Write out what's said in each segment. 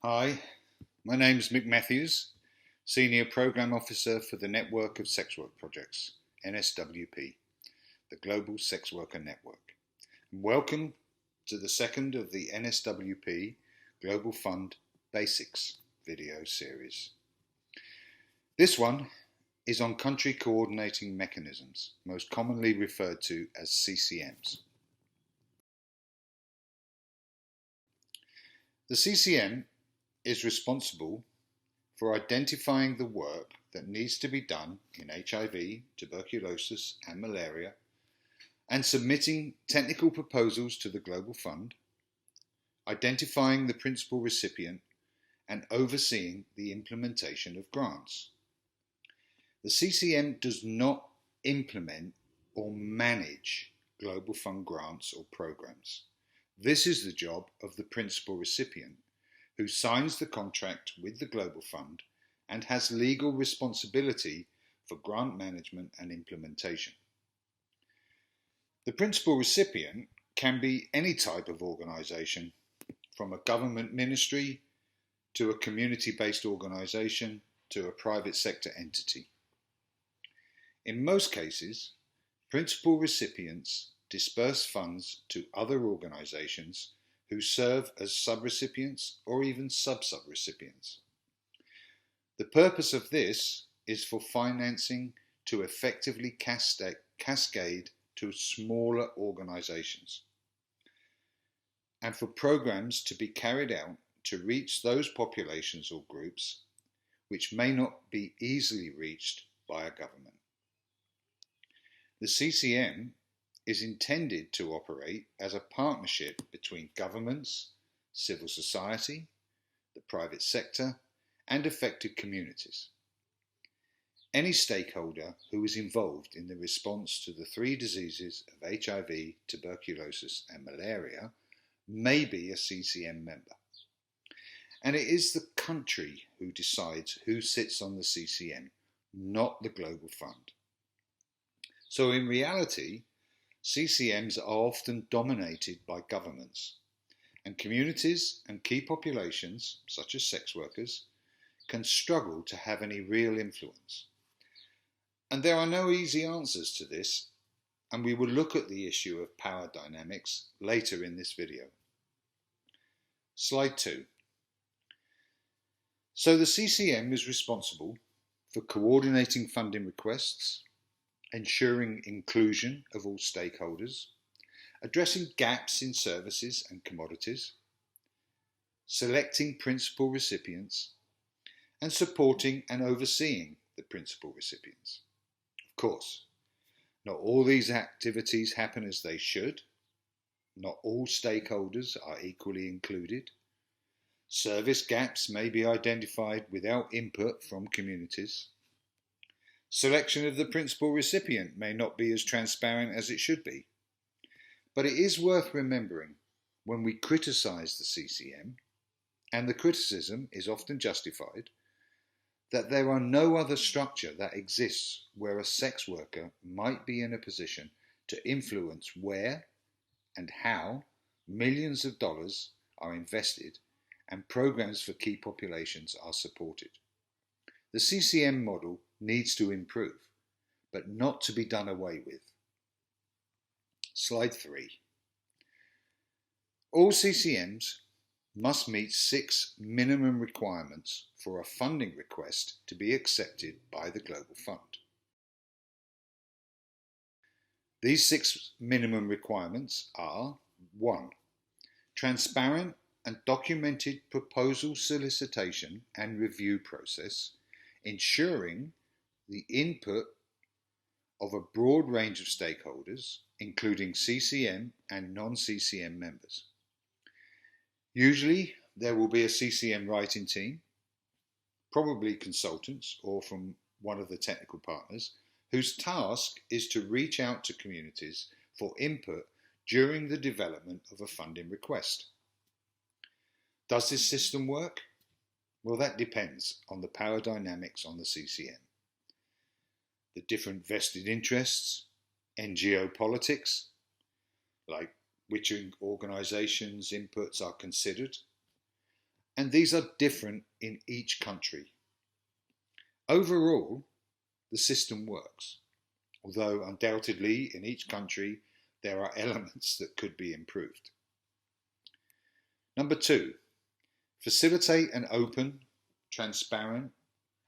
Hi, my name is Mick Matthews, Senior Programme Officer for the Network of Sex Work Projects, NSWP, the Global Sex Worker Network. And welcome to the second of the NSWP Global Fund Basics video series. This one is on country coordinating mechanisms, most commonly referred to as CCMs. The CCM is responsible for identifying the work that needs to be done in HIV, tuberculosis and malaria, and submitting technical proposals to the Global Fund, identifying the principal recipient, and overseeing the implementation of grants. The CCM does not implement or manage Global Fund grants or programs. This is the job of the principal recipient, who signs the contract with the Global Fund and has legal responsibility for grant management and implementation. The principal recipient can be any type of organisation, from a government ministry to a community-based organisation to a private sector entity. In most cases, principal recipients disperse funds to other organisations who serve as subrecipients or even sub-subrecipients. The purpose of this is for financing to effectively cascade to smaller organisations, and for programmes to be carried out to reach those populations or groups which may not be easily reached by a government. The CCM is intended to operate as a partnership between governments, civil society, the private sector, and affected communities. Any stakeholder who is involved in the response to the three diseases of HIV, tuberculosis, and malaria may be a CCM member. And it is the country who decides who sits on the CCM, not the Global Fund. So in reality, CCMs are often dominated by governments, and communities and key populations, such as sex workers, can struggle to have any real influence. And there are no easy answers to this, and we will look at the issue of power dynamics later in this video. Slide 2. So the CCM is responsible for coordinating funding requests, ensuring inclusion of all stakeholders, addressing gaps in services and commodities, selecting principal recipients, and supporting and overseeing the principal recipients. Of course, not all these activities happen as they should. Not all stakeholders are equally included. Service gaps may be identified without input from communities. Selection of the principal recipient may not be as transparent as it should be. But it is worth remembering when we criticise the CCM, and the criticism is often justified, that there are no other structure that exists where a sex worker might be in a position to influence where and how millions of dollars are invested and programs for key populations are supported. The CCM model needs to improve, but not to be done away with. Slide 3. All CCMs must meet 6 minimum requirements for a funding request to be accepted by the Global Fund. These 6 minimum requirements are: 1. Transparent and documented proposal solicitation and review process, ensuring the input of a broad range of stakeholders, including CCM and non-CCM members. Usually, there will be a CCM writing team, probably consultants or from one of the technical partners, whose task is to reach out to communities for input during the development of a funding request. Does this system work? Well, that depends on the power dynamics on the CCM. The different vested interests, NGO politics, like which organisations' inputs are considered, and these are different in each country. Overall, the system works, although undoubtedly in each country there are elements that could be improved. Number 2, facilitate an open, transparent,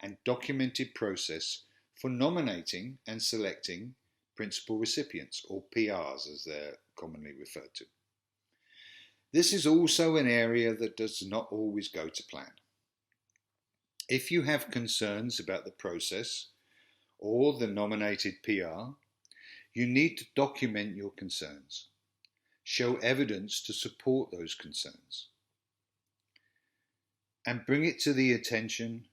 and documented process for nominating and selecting principal recipients, or PRs as they're commonly referred to. This is also an area that does not always go to plan. If you have concerns about the process or the nominated PR, you need to document your concerns. Show evidence to support those concerns. And bring it to the attention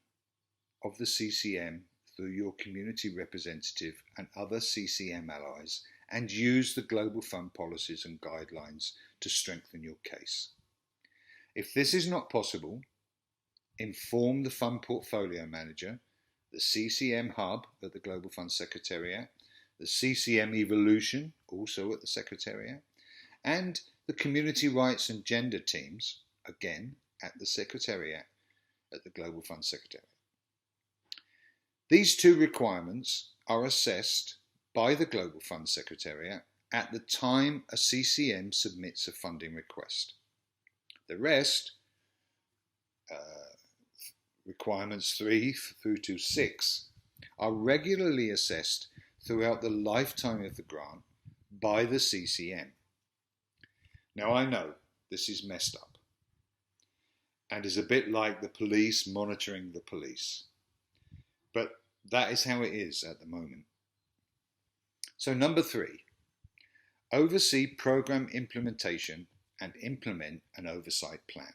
of the CCM through your community representative and other CCM allies, and use the Global Fund policies and guidelines to strengthen your case. If this is not possible, inform the Fund Portfolio Manager, the CCM Hub at the Global Fund Secretariat, the CCM Evolution, also at the Secretariat, and the Community Rights and Gender teams, again at the Secretariat at the Global Fund Secretariat. These two requirements are assessed by the Global Fund Secretariat at the time a CCM submits a funding request. The rest, requirements 3 through to 6, are regularly assessed throughout the lifetime of the grant by the CCM. Now I know this is messed up and is a bit like the police monitoring the police, but that is how it is at the moment. So number 3, oversee program implementation and implement an oversight plan.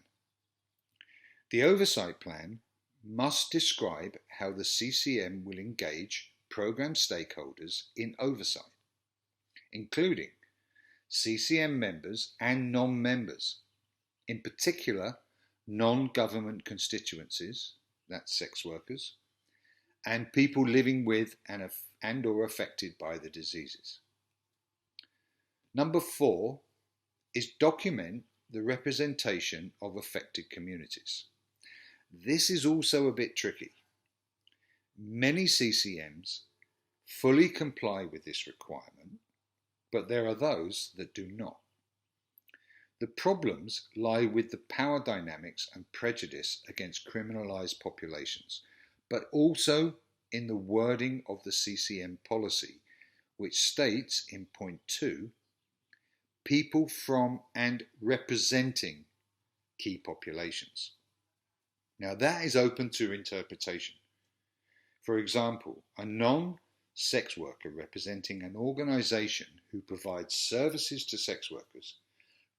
The oversight plan must describe how the CCM will engage program stakeholders in oversight, including CCM members and non-members, in particular non-government constituencies, that's sex workers, and people living with and or affected by the diseases. Number 4 is document the representation of affected communities. This is also a bit tricky. Many CCMs fully comply with this requirement, but there are those that do not. The problems lie with the power dynamics and prejudice against criminalised populations, but also in the wording of the CCM policy, which states in point 2, people from and representing key populations. Now that is open to interpretation. For example, a non-sex worker representing an organisation who provides services to sex workers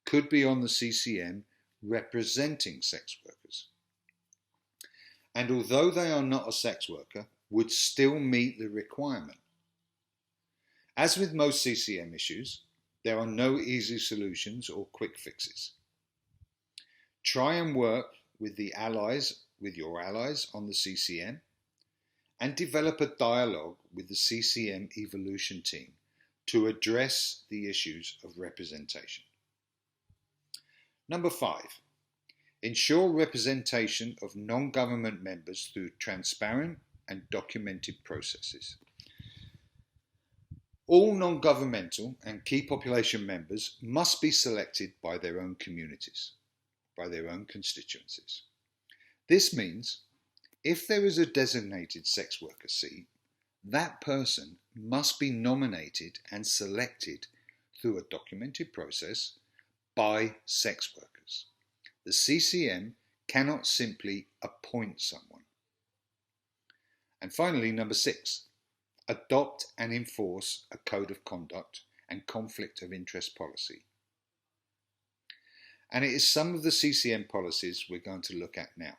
could be on the CCM representing sex workers. And although they are not a sex worker, would still meet the requirement. As with most CCM issues, there are no easy solutions or quick fixes. Try and work with your allies on the CCM, and develop a dialogue with the CCM Evolution team to address the issues of representation. Number 5, ensure representation of non-government members through transparent and documented processes. All non-governmental and key population members must be selected by their own communities, by their own constituencies. This means if there is a designated sex worker seat, that person must be nominated and selected through a documented process by sex workers. The CCM cannot simply appoint someone. And finally, number 6, adopt and enforce a code of conduct and conflict of interest policy. And it is some of the CCM policies we're going to look at now.